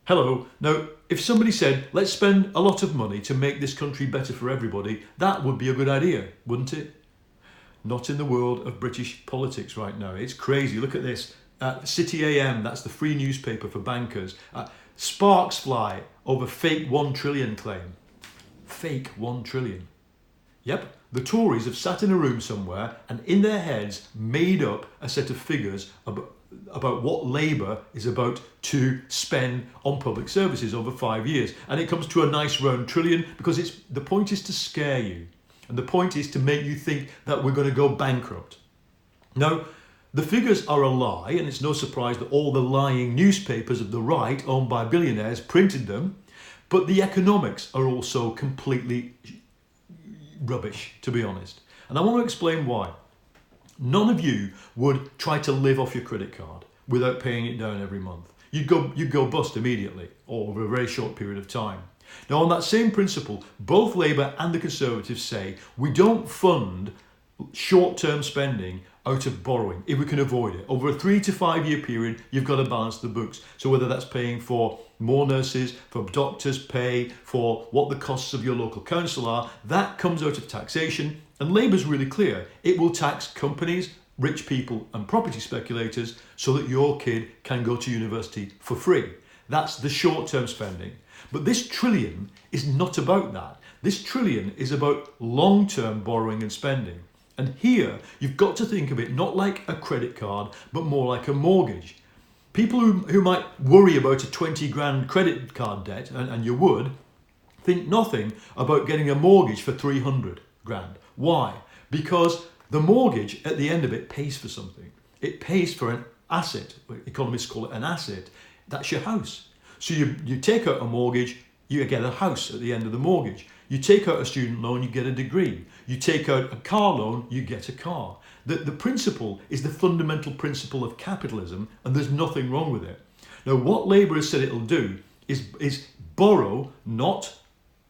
Hello. Now, if somebody said, let's spend a lot of money to make this country better for everybody, that would be a good idea, wouldn't it? Not in the world of British politics right now. It's crazy. Look at this. City AM, that's the free newspaper for bankers. Sparks fly over fake 1 trillion claim. Fake 1 trillion. Yep, the Tories have sat in a room somewhere and in their heads made up a set of figures about what Labour is about to spend on public services over 5 years. And it comes to a nice round trillion because the point is to scare you. And the point is to make you think that we're going to go bankrupt. Now, the figures are a lie, and it's no surprise that all the lying newspapers of the right, owned by billionaires, printed them. But the economics are also completely rubbish, to be honest. And I want to explain why. None of you would try to live off your credit card without paying it down every month. You'd go bust immediately or over a very short period of time. Now, on that same principle, both Labour and the Conservatives say we don't fund short-term spending out of borrowing if we can avoid it. Over a 3 to 5 year period, you've got to balance the books. So whether that's paying for more nurses, for doctors' pay, for what the costs of your local council are, that comes out of taxation. And Labour's really clear. It will tax companies, rich people and property speculators so that your kid can go to university for free. That's the short-term spending. But this trillion is not about that. This trillion is about long-term borrowing and spending. And here, you've got to think of it not like a credit card, but more like a mortgage. People who might worry about a 20 grand credit card debt, and you would, think nothing about getting a mortgage for 300 grand. Why? Because the mortgage, at the end of it, pays for something. It pays for an asset. Economists call it an asset. That's your house. So you take out a mortgage, you get a house at the end of the mortgage. You take out a student loan, you get a degree. You take out a car loan, you get a car. The principle is the fundamental principle of capitalism, and there's nothing wrong with it. Now, what Labour has said it'll do is borrow not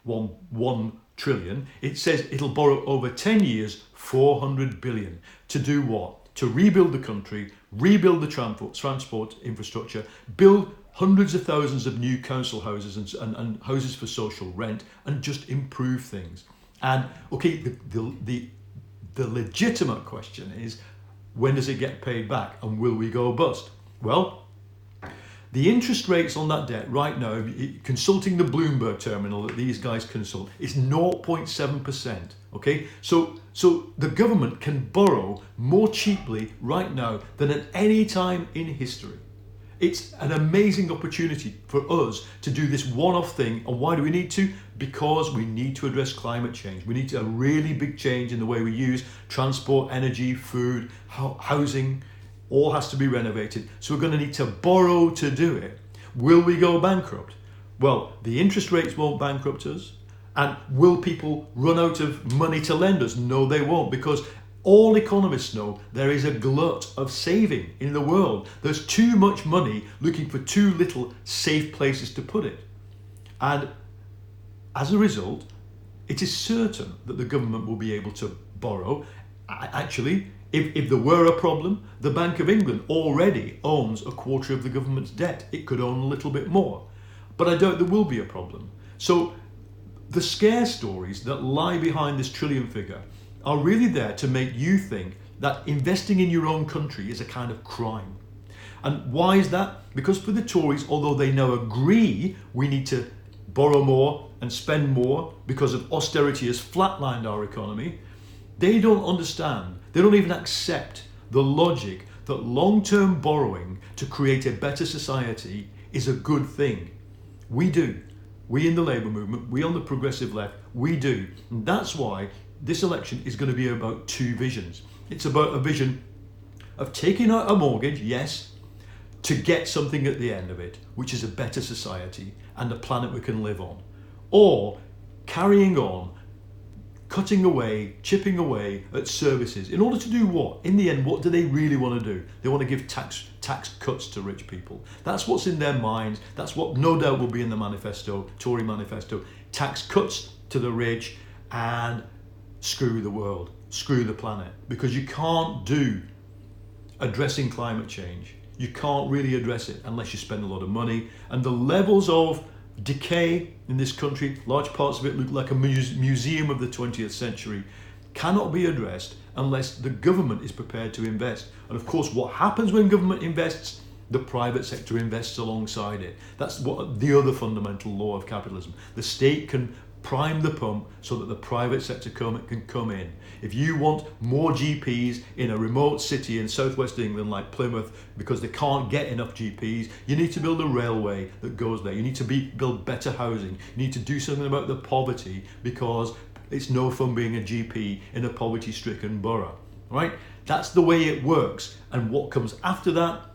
one trillion. It says it'll borrow over 10 years, 400 billion. To do what? To rebuild the country, rebuild the transport infrastructure, build hundreds of thousands of new council houses and houses for social rent, and just improve things. And okay, the legitimate question is, when does it get paid back and will we go bust? Well, the interest rates on that debt right now, consulting the Bloomberg terminal that these guys consult, is 0.7%. Okay, so the government can borrow more cheaply right now than at any time in history. It's an amazing opportunity for us to do this one-off thing. And why do we need to? Because we need to address climate change. We need a really big change in the way we use transport, energy, food, housing. All has to be renovated. So we're going to need to borrow to do it. Will we go bankrupt? Well, the interest rates won't bankrupt us. And will people run out of money to lend us? No, they won't, because all economists know there is a glut of saving in the world. There's too much money looking for too little safe places to put it. And as a result, it is certain that the government will be able to borrow. Actually, if there were a problem, the Bank of England already owns a quarter of the government's debt. It could own a little bit more. But I doubt there will be a problem. So the scare stories that lie behind this trillion figure are really there to make you think that investing in your own country is a kind of crime. And why is that? Because for the Tories, although they now agree we need to borrow more and spend more because of austerity has flatlined our economy, they don't understand, they don't even accept the logic that long-term borrowing to create a better society is a good thing. We do. We in the Labour movement, we on the progressive left, we do. And that's why this election is going to be about two visions. It's about a vision of taking out a mortgage, yes, to get something at the end of it, which is a better society and a planet we can live on. Or carrying on, cutting away, chipping away at services. In order to do what? In the end, what do they really want to do? They want to give tax cuts to rich people. That's what's in their minds. That's what no doubt will be in the manifesto, Tory manifesto. Tax cuts to the rich and screw the world, screw the planet. Because you can't do addressing climate change. you can't really address it unless you spend a lot of money. And the levels of decay in this country, large parts of it look like a museum of the 20th century, cannot be addressed unless the government is prepared to invest. And of course, what happens when government invests? The private sector invests alongside it. That's what the other fundamental law of capitalism. The state can prime the pump so that the private sector can come in. If you want more GPs in a remote city in southwest England like Plymouth because they can't get enough GPs, you need to build a railway that goes there. You need to build better housing. You need to do something about the poverty, because it's no fun being a GP in a poverty-stricken borough, right? That's the way it works. And what comes after that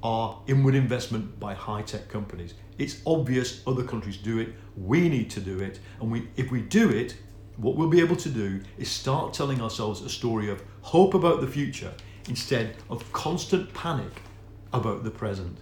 are inward investment by high-tech companies. It's obvious other countries do it. We need to do it. And if we do it, what we'll be able to do is start telling ourselves a story of hope about the future instead of constant panic about the present.